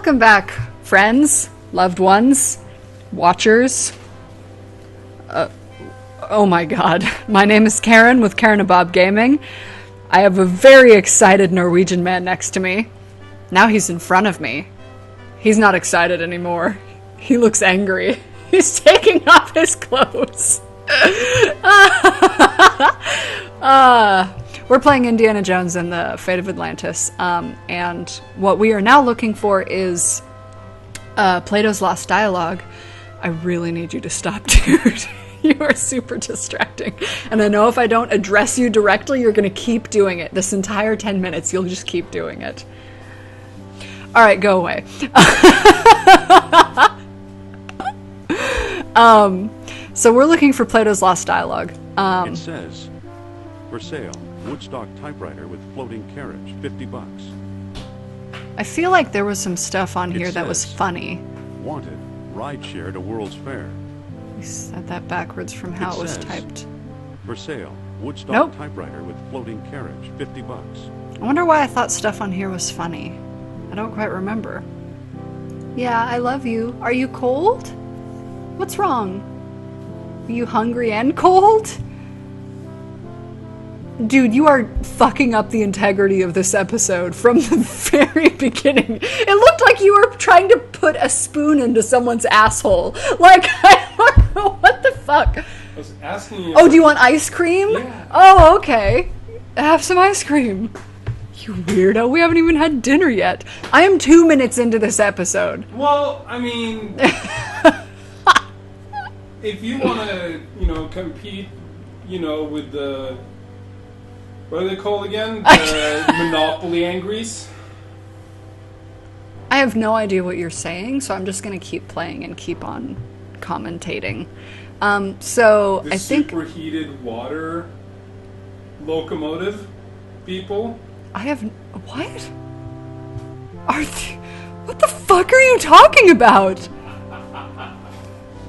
Welcome back, friends, loved ones, watchers. Oh my god. My name is Karen with Karen and Bob Gaming. I have a very excited Norwegian man next to me. Now he's in front of me. He's not excited anymore. He looks angry. He's taking off his clothes. We're playing Indiana Jones and the Fate of Atlantis, and what we are now looking for is Plato's Lost Dialogue. I really need you to stop, dude. You are super distracting. And I know if I don't address you directly, you're going to keep doing it. This entire 10 minutes, you'll just keep doing it. Alright, go away. So we're looking for Plato's Lost Dialogue. It says, for sale, Woodstock typewriter with floating carriage, $50. I feel like there was some stuff on here that was says, funny. Wanted, ride share to World's Fair. You said that backwards from how it was says, typed. For sale, Woodstock Nope. typewriter with floating carriage, $50. I wonder why I thought stuff on here was funny. I don't quite remember. Yeah, I love you. Are you cold? What's wrong? Are you hungry and cold? Dude, you are fucking up the integrity of this episode from the very beginning. It looked like you were trying to put a spoon into someone's asshole. Like, I don't know, what the fuck? I was asking you. Oh, do you want ice cream? Yeah. Oh, okay. Have some ice cream. You weirdo, we haven't even had dinner yet. I am 2 minutes into this episode. Well, I mean, if you want to, compete, with the, what are they called again? The Monopoly Angries? I have no idea what you're saying, so I'm just going to keep playing and keep on commentating. So The I think superheated water locomotive people? I have what? What the fuck are you talking about?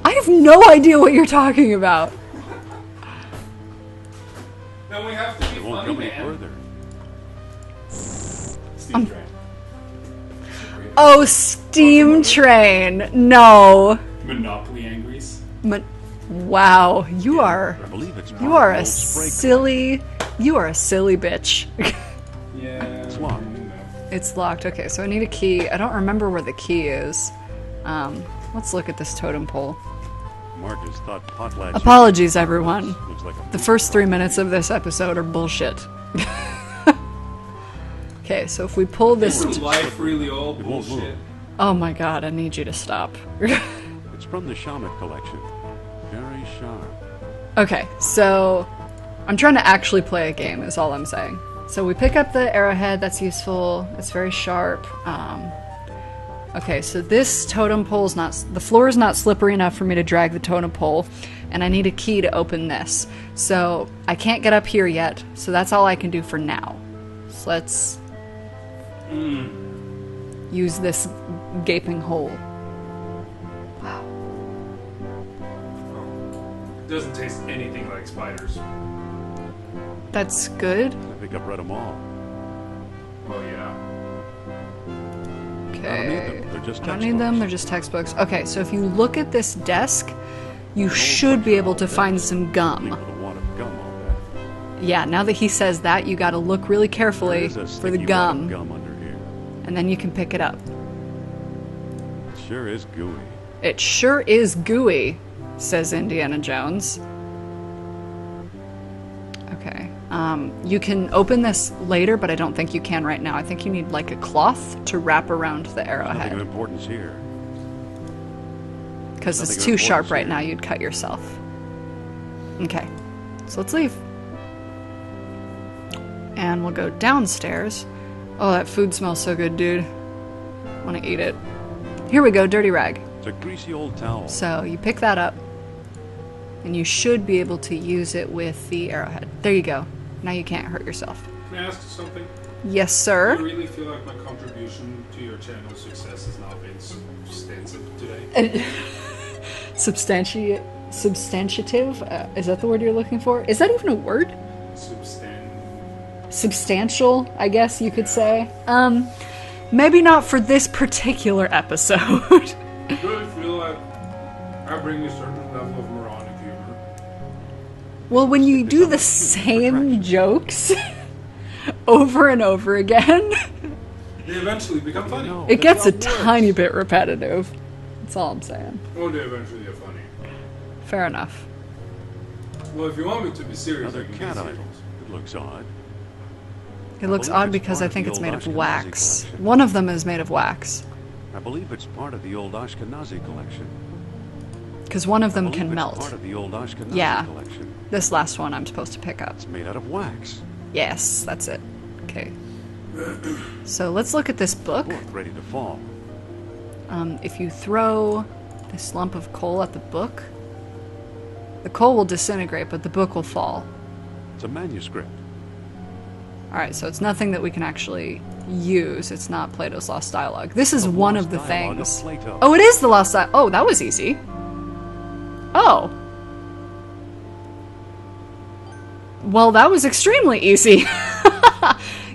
I have no idea what you're talking about. Then we have to be It won't funny, go any man. further. Steam Train. Oh, Steam Train. No. Monopoly Angries. Wow, you are I believe it's you are a World's Spray silly bitch. Yeah. It's locked. It's locked. Okay, so I need a key. I don't remember where the key is. Let's look at this totem pole. Marcus thought potlatch. Apologies, everyone. Looks like a The first 3 minutes of this episode are bullshit. Okay, so if we pull this... Isn't life really all It won't bullshit? move. Oh my god, I need you to stop. It's from the Shaman collection. Very sharp. Okay, so I'm trying to actually play a game is all I'm saying. So we pick up the arrowhead, that's useful, it's very sharp. Okay, so this totem pole's not, the floor is not slippery enough for me to drag the totem pole, and I need a key to open this. So I can't get up here yet, so that's all I can do for now. So let's use this gaping hole. Wow. It doesn't taste anything like spiders. That's good. I think I've read them all. Oh yeah. I don't need Okay. them. They're just I don't need them, they're just textbooks. Okay, so if you look at this desk, you should be able to find some gum. People that want of gum all day. Yeah, now that he says that, you gotta look really carefully There is a for the sticky wad gum, of gum under here. and then you can pick it up. It sure is gooey. It sure is gooey, says Indiana Jones. Okay. You can open this later, but I don't think you can right now. I think you need like a cloth to wrap around the Nothing of arrowhead. importance here. Because it's nothing of too sharp importance right here. now, you'd cut yourself. Okay. So let's leave. And we'll go downstairs. Oh, that food smells so good, dude. I want to eat it. Here we go, dirty rag. It's a greasy old towel. So you pick that up, and you should be able to use it with the arrowhead. There you go. Now you can't hurt yourself. Can I ask you something? Yes, I sir. really feel like my contribution to your channel's success has not been substantive today. Substantiative? Is that the word you're looking for? Is that even a word? Substantial, I guess you could say. Maybe not for this particular episode. I really feel like I bring a certain level of moronic humor. Well, when you do the same jokes over and over again, They eventually become funny. it gets a tiny bit repetitive. That's all I'm saying. Or they eventually get funny. Fair enough. Well, if you want me to be serious, I Another can be cat serious. idol. It looks odd. It looks believe odd it's because part I of think the it's old made of Ashkenazi wax. collection. One of them is made of wax. I believe it's part of the old Ashkenazi collection. Because one of them I believe can it's melt. part of the old Ashkenazi Yeah. collection. This last one I'm supposed to pick up. It's made out of wax. Yes, that's it. Okay. So let's look at this book. Book ready to fall. If you throw this lump of coal at the book, the coal will disintegrate, but the book will fall. It's a manuscript. Alright, so it's nothing that we can actually use. It's not Plato's Lost Dialogue. This is The one Lost of the Dialogue of things. Plato. Oh, it is the Lost Dialogue. Oh, that was easy. Oh. Well, that was extremely easy.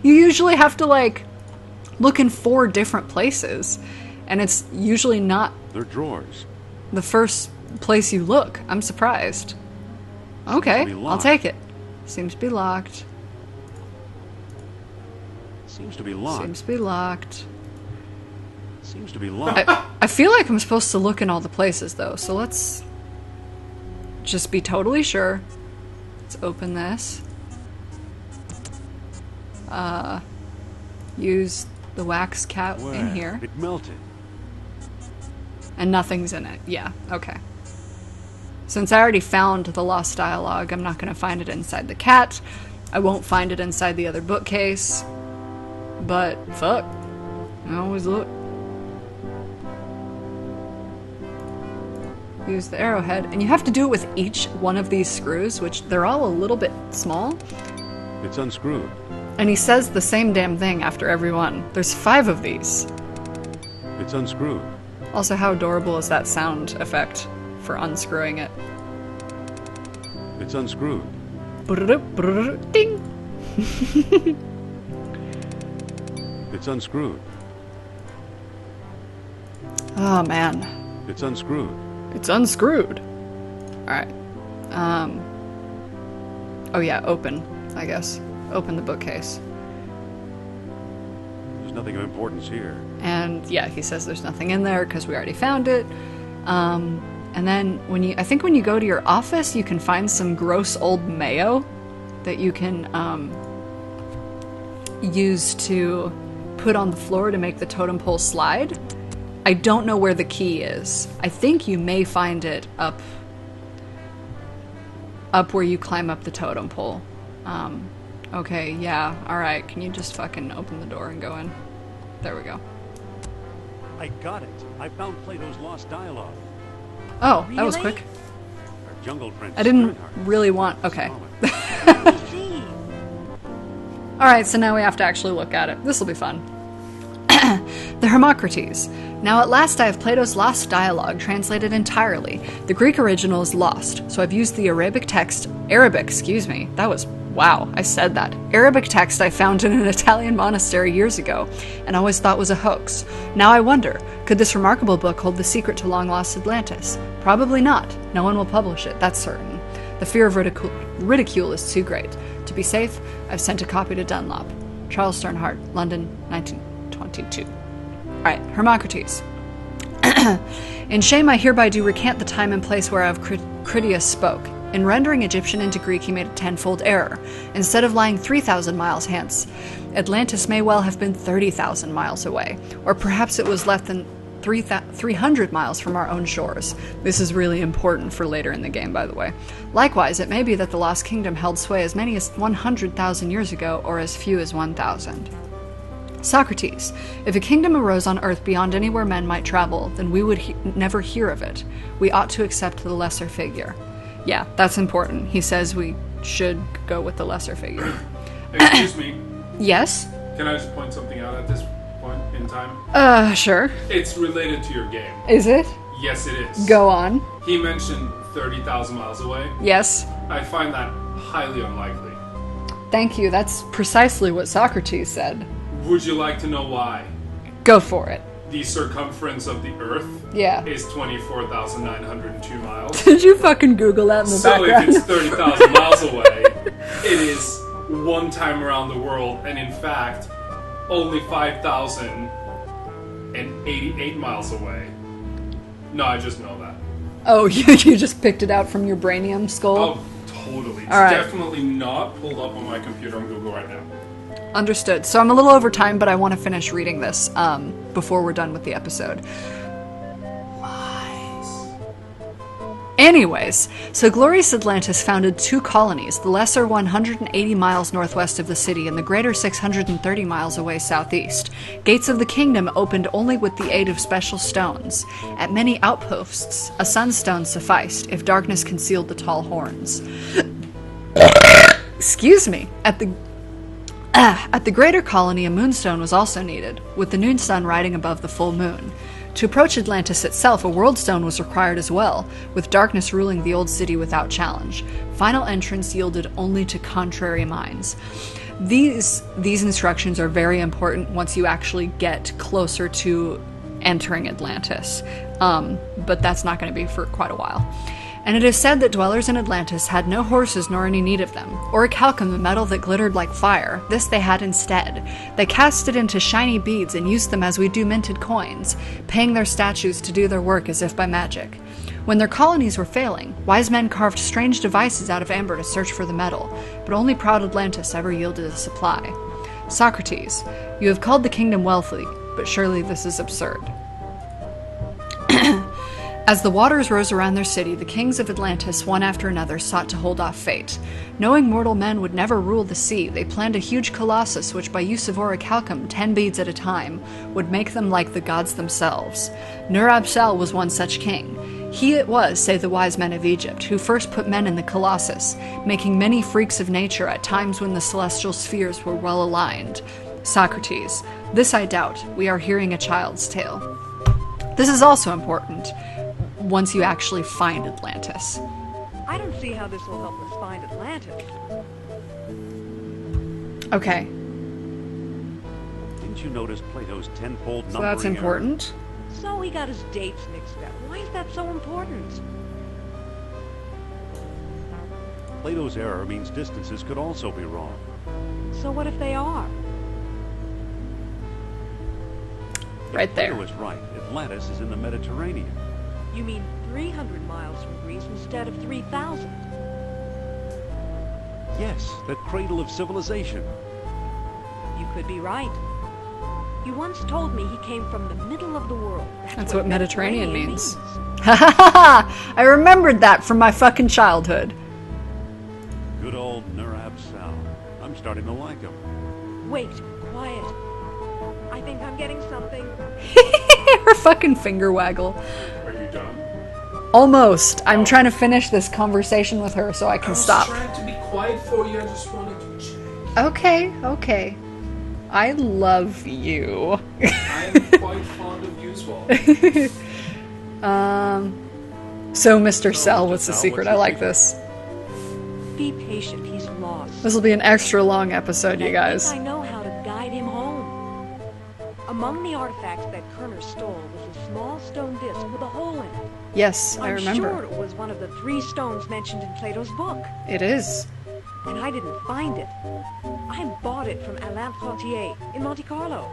You usually have to, like, look in 4 different places. And it's usually not They're drawers. the first place you look. I'm surprised. Okay, be I'll locked. take it. Seems to be locked. Seems to be locked. Seems to be locked. Seems to be locked. I feel like I'm supposed to look in all the places, though, so let's just be totally sure. Let's open this. Use the wax cat Where? in here. It melted. And nothing's in it. Yeah, okay. Since I already found the Lost Dialogue, I'm not going to find it inside the cat. I won't find it inside the other bookcase. But, fuck. I always look. Use the arrowhead. And you have to do it with each one of these screws, which they're all a little bit small. It's unscrewed. And he says the same damn thing after every one. There's 5 of these. It's unscrewed. Also, how adorable is that sound effect for unscrewing it? It's unscrewed. Ding! It's unscrewed. Oh, man. It's unscrewed. It's unscrewed. Alright. Oh yeah, open, I guess. Open the bookcase. There's nothing of importance here. And yeah, he says there's nothing in there because we already found it. And then I think when you go to your office, you can find some gross old mayo that you can use to put on the floor to make the totem pole slide. I don't know where the key is. I think you may find it up where you climb up the totem pole. Okay, yeah, alright. Can you just fucking open the door and go in? There we go. I got it. I found Plato's Lost Dialogue. Oh, that was Really? quick. Our jungle prince. I didn't Bernhard. really want... Okay. See. Alright, so now we have to actually look at it. This will be fun. The Hermocrates. Now at last I have Plato's Lost Dialogue translated entirely. The Greek original is lost, so I've used the Arabic, that was, wow, I said that. Arabic text I found in an Italian monastery years ago, and always thought was a hoax. Now I wonder, could this remarkable book hold the secret to long-lost Atlantis? Probably not. No one will publish it, that's certain. The fear of ridicule is too great. To be safe, I've sent a copy to Dunlop. Charles Sternhardt, London, 1922. Alright, Hermocrates. In shame I hereby do recant the time and place whereof Critias spoke. In rendering Egyptian into Greek he made a tenfold error. Instead of lying 3,000 miles hence, Atlantis may well have been 30,000 miles away, or perhaps it was less than 300 miles from our own shores. This is really important for later in the game, by the way. Likewise, it may be that the Lost Kingdom held sway as many as 100,000 years ago, or as few as 1,000. Socrates, if a kingdom arose on earth beyond anywhere men might travel, then we would never hear of it. We ought to accept the lesser figure. Yeah, that's important. He says we should go with the lesser figure. Excuse me. Yes? Can I just point something out at this point in time? Sure. It's related to your game. Is it? Yes, it is. Go on. He mentioned 30,000 miles away. Yes. I find that highly unlikely. Thank you. That's precisely what Socrates said. Would you like to know why? Go for it. The circumference of the Earth Yeah. is 24,902 miles. Did you fucking Google that in the So background? if it's 30,000 miles away, it is one time around the world, and in fact, only 5,088 miles away. No, I just know that. Oh, you just picked it out from your brainium skull? Oh, totally. It's All right. definitely not pulled up on my computer on Google right now. Understood. So I'm a little over time, but I want to finish reading this before we're done with the episode. Anyways, so glorious Atlantis founded 2 colonies, the lesser 180 miles northwest of the city and the greater 630 miles away southeast. Gates of the kingdom opened only with the aid of special stones. At many outposts, a sunstone sufficed if darkness concealed the tall horns. Excuse me. At the greater colony, a moonstone was also needed, with the noon sun riding above the full moon. To approach Atlantis itself, a world stone was required as well, with darkness ruling the old city without challenge. Final entrance yielded only to contrary minds. These instructions are very important once you actually get closer to entering Atlantis, but that's not going to be for quite a while. And it is said that dwellers in Atlantis had no horses nor any need of them. Orichalcum, the metal that glittered like fire, this they had instead. They cast it into shiny beads and used them as we do minted coins, paying their statues to do their work as if by magic. When their colonies were failing, wise men carved strange devices out of amber to search for the metal, but only proud Atlantis ever yielded a supply. Socrates, you have called the kingdom wealthy, but surely this is absurd. As the waters rose around their city, the kings of Atlantis, one after another, sought to hold off fate. Knowing mortal men would never rule the sea, they planned a huge colossus which, by use of orichalcum, 10 beads at a time, would make them like the gods themselves. Nur-Absal was one such king. He it was, say the wise men of Egypt, who first put men in the colossus, making many freaks of nature at times when the celestial spheres were well aligned. Socrates, this I doubt. We are hearing a child's tale. This is also important. Once you actually find Atlantis. I don't see how this will help us find Atlantis. Okay, Didn't you notice Plato's tenfold numbering so that's error? important. So he got his dates mixed up. Why is that so important? Plato's error means distances could also be wrong. So what if they are? Right there. Plato is right. Atlantis is in the Mediterranean. You mean 300 miles from Greece instead of 3,000? Yes, the cradle of civilization. You could be right. You once told me he came from the middle of the world. That's what Mediterranean means. Ha ha ha ha! I remembered that from my fucking childhood. Good old Nur-Absal. I'm starting to like him. Wait, quiet. I think I'm getting something. Her fucking finger waggle. Are you done? Almost. I'm trying to finish this conversation with her so I can stop. I was trying to be quiet for you. I just wanted to check. Okay. I love you. I'm quite fond of you as well. So Mr. Cell, what's the secret? I like this. Be patient, he's lost. This will be an extra long episode, you guys. I know how to guide him home. Among the artifacts that Kerner stole was a small stone disc with a hole in it. Yes, I I'm remember. sure it was one of the 3 stones mentioned in Plato's book. It is. And I didn't find it. I bought it from Alain Trottier in Monte Carlo.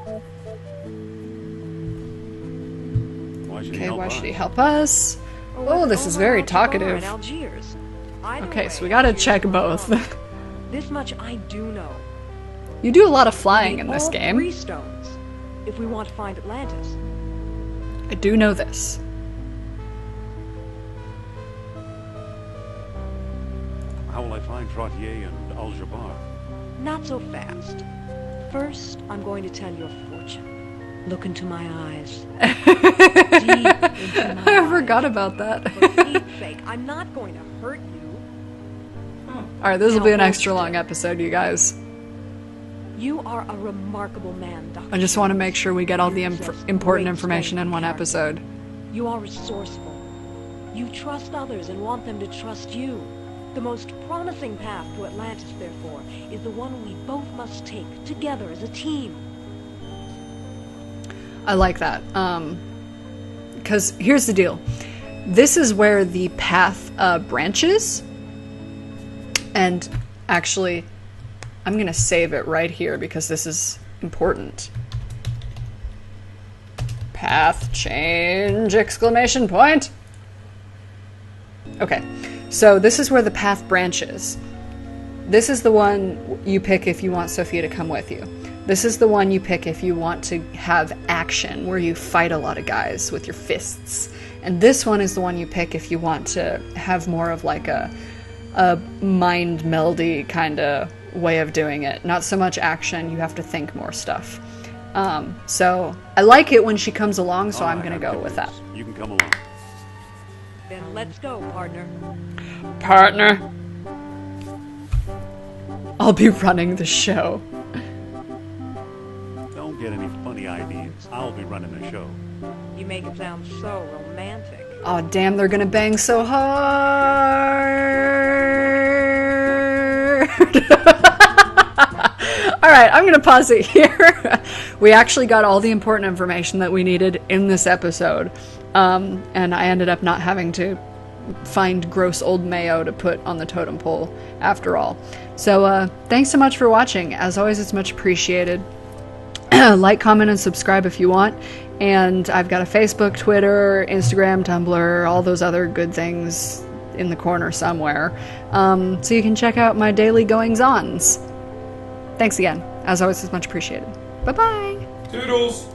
Why should he Okay, help why us? should he help us? Or Oh, was it this is over very at the bar talkative. in Algiers? Either Okay, way, so we gotta Algiers check was both. wrong. This much I do know. You do a lot of We flying need in this all game. 3 stones if we want to find Atlantis. I do know this. How will I find Trottier and Aljabar? Not so fast. First, I'm going to tell your fortune. Look into my eyes. Deep into my I forgot eyes. about that. For Pete's sake, I'm not going to hurt you. Alright, this will be an Now, extra hold long still. episode, you guys. You are a remarkable man, Dr. I just want to make sure we get all the You possess important great information strength in one and character. episode. You are resourceful. You trust others and want them to trust you. The most promising path to Atlantis, therefore, is the one we both must take together as a team. I like that. Because here's the deal. This is where the path branches. And actually, I'm going to save it right here because this is important. Path change, exclamation point. Okay, so this is where the path branches. This is the one you pick if you want Sophia to come with you. This is the one you pick if you want to have action, where you fight a lot of guys with your fists. And this one is the one you pick if you want to have more of like a mind meldy kind of way of doing it. Not so much action, you have to think more stuff. So I like it when she comes along, so I'm going to go with that. You can come along. Then let's go, partner. Partner. I'll be running the show. Don't get any funny ideas. I'll be running the show. You make it sound so romantic. Oh, damn, they're going to bang so hard. Alright, I'm going to pause it here. We actually got all the important information that we needed in this episode. And I ended up not having to find gross old mayo to put on the totem pole after all. So, thanks so much for watching. As always, it's much appreciated. Like, comment, and subscribe if you want. And I've got a Facebook, Twitter, Instagram, Tumblr, all those other good things in the corner somewhere. So you can check out my daily goings-ons. Thanks again. As always, it's much appreciated. Bye-bye. Toodles.